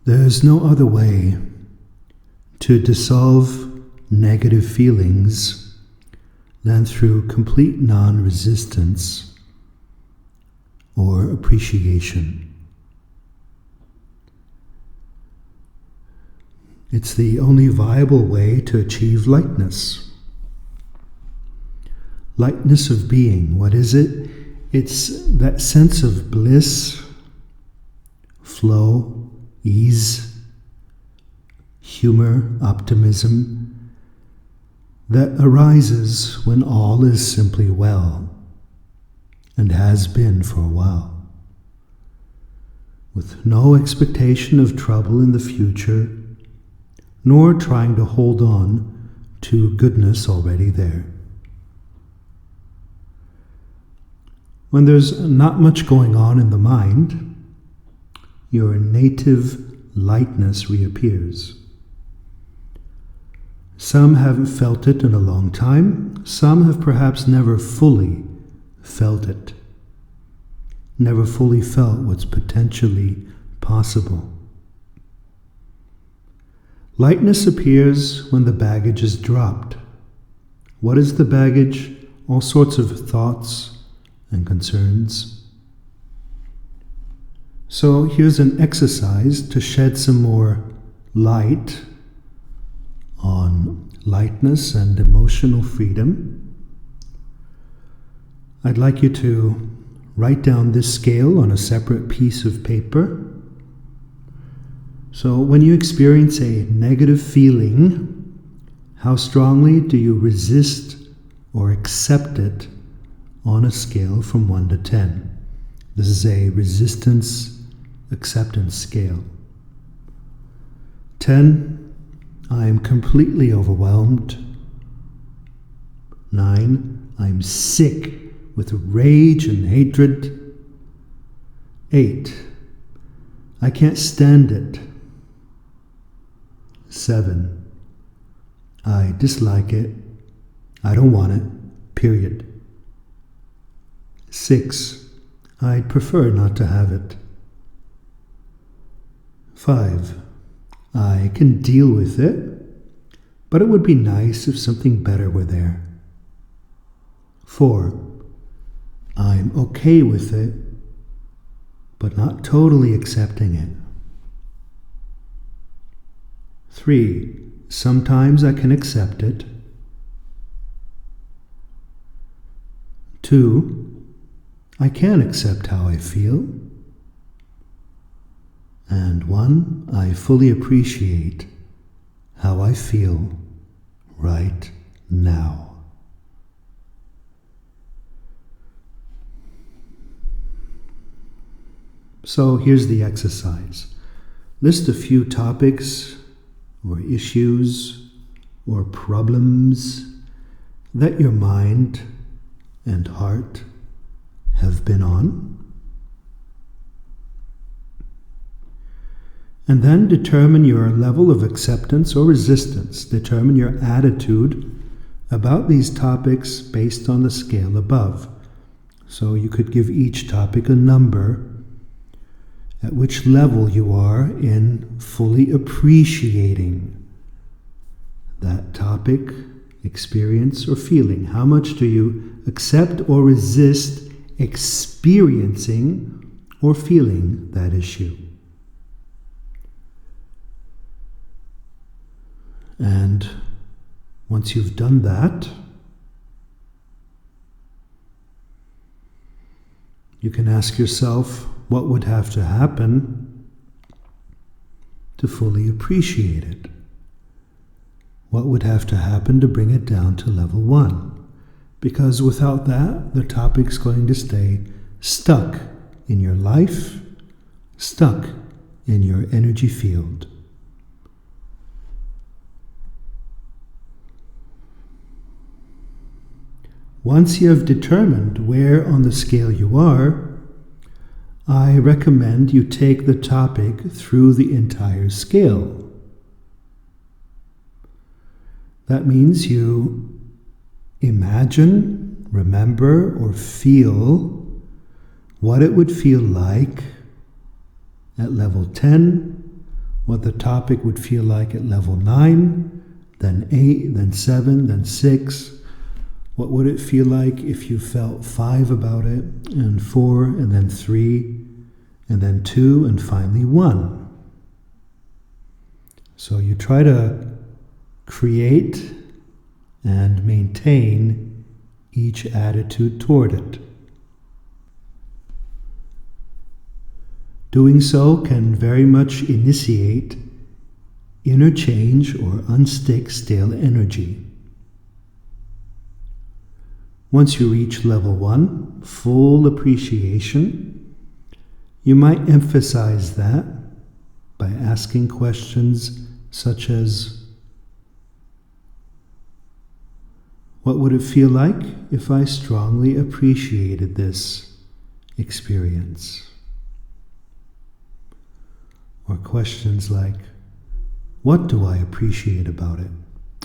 There is no other way to dissolve negative feelings than through complete non-resistance or appreciation. It's the only viable way to achieve lightness. Lightness of being, what is it? It's that sense of bliss, flow, ease, humor, optimism that arises when all is simply well and has been for a while, with no expectation of trouble in the future, nor trying to hold on to goodness already there. When there's not much going on in the mind, your native lightness reappears. Some haven't felt it in a long time. Some have perhaps never fully felt it, never fully felt what's potentially possible. Lightness appears when the baggage is dropped. What is the baggage? All sorts of thoughts and concerns. So here's an exercise to shed some more light on lightness and emotional freedom. I'd like you to write down this scale on a separate piece of paper. So when you experience a negative feeling, how strongly do you resist or accept it on a scale from 1 to 10? This is a resistance acceptance scale. 10, I am completely overwhelmed. 9, I'm sick with rage and hatred. 8, I can't stand it. 7, I dislike it. I don't want it, period. 6, I'd prefer not to have it. 5, I can deal with it, but it would be nice if something better were there. 4, I'm okay with it, but not totally accepting it. 3, sometimes I can accept it. 2, I can accept how I feel. And 1, I fully appreciate how I feel right now. So here's the exercise. List a few topics or issues or problems that your mind and heart have been on. And then determine your level of acceptance or resistance. Determine your attitude about these topics based on the scale above. So you could give each topic a number at which level you are in fully appreciating that topic, experience, or feeling. How much do you accept or resist experiencing or feeling that issue? And once you've done that, you can ask yourself what would have to happen to fully appreciate it. What would have to happen to bring it down to level 1? Because without that, the topic's going to stay stuck in your life, stuck in your energy field. Once you have determined where on the scale you are, I recommend you take the topic through the entire scale. That means you imagine, remember, or feel what it would feel like at level 10, what the topic would feel like at level 9, then 8, then 7, then 6. What would it feel like if you felt 5 about it, and 4, and then 3, and then 2, and finally 1. So you try to create and maintain each attitude toward it. Doing so can very much initiate inner change or unstick stale energy. Once you reach level 1, full appreciation, you might emphasize that by asking questions such as, what would it feel like if I strongly appreciated this experience? Or questions like, what do I appreciate about it?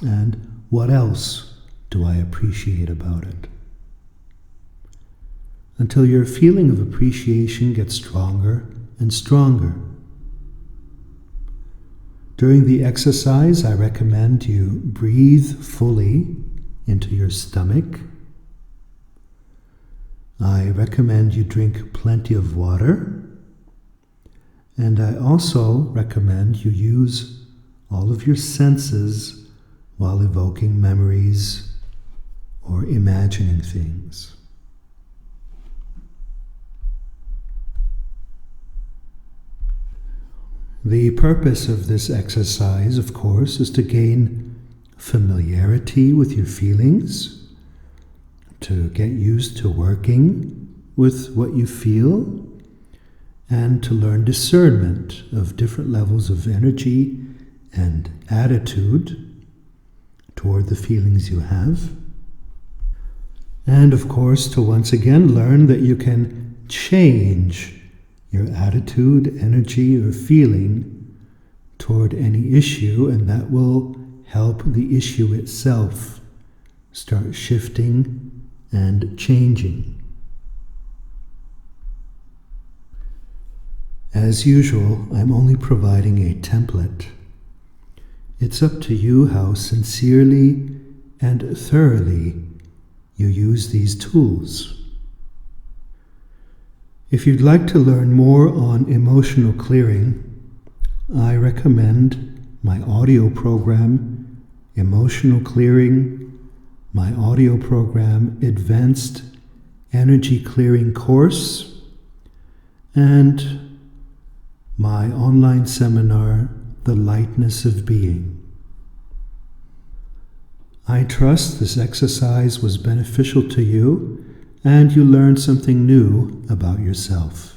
And what else do I appreciate about it? Until your feeling of appreciation gets stronger and stronger. During the exercise, I recommend you breathe fully into your stomach. I recommend you drink plenty of water. And I also recommend you use all of your senses while evoking memories or imagining things. The purpose of this exercise, of course, is to gain familiarity with your feelings, to get used to working with what you feel, and to learn discernment of different levels of energy and attitude toward the feelings you have. And of course, to once again learn that you can change your attitude, energy, or feeling toward any issue, and that will help the issue itself start shifting and changing. As usual, I'm only providing a template. It's up to you how sincerely and thoroughly you use these tools. If you'd like to learn more on emotional clearing, I recommend my audio program, Emotional Clearing, my audio program, Advanced Energy Clearing Course, and my online seminar, The Lightness of Being. I trust this exercise was beneficial to you and you learned something new about yourself.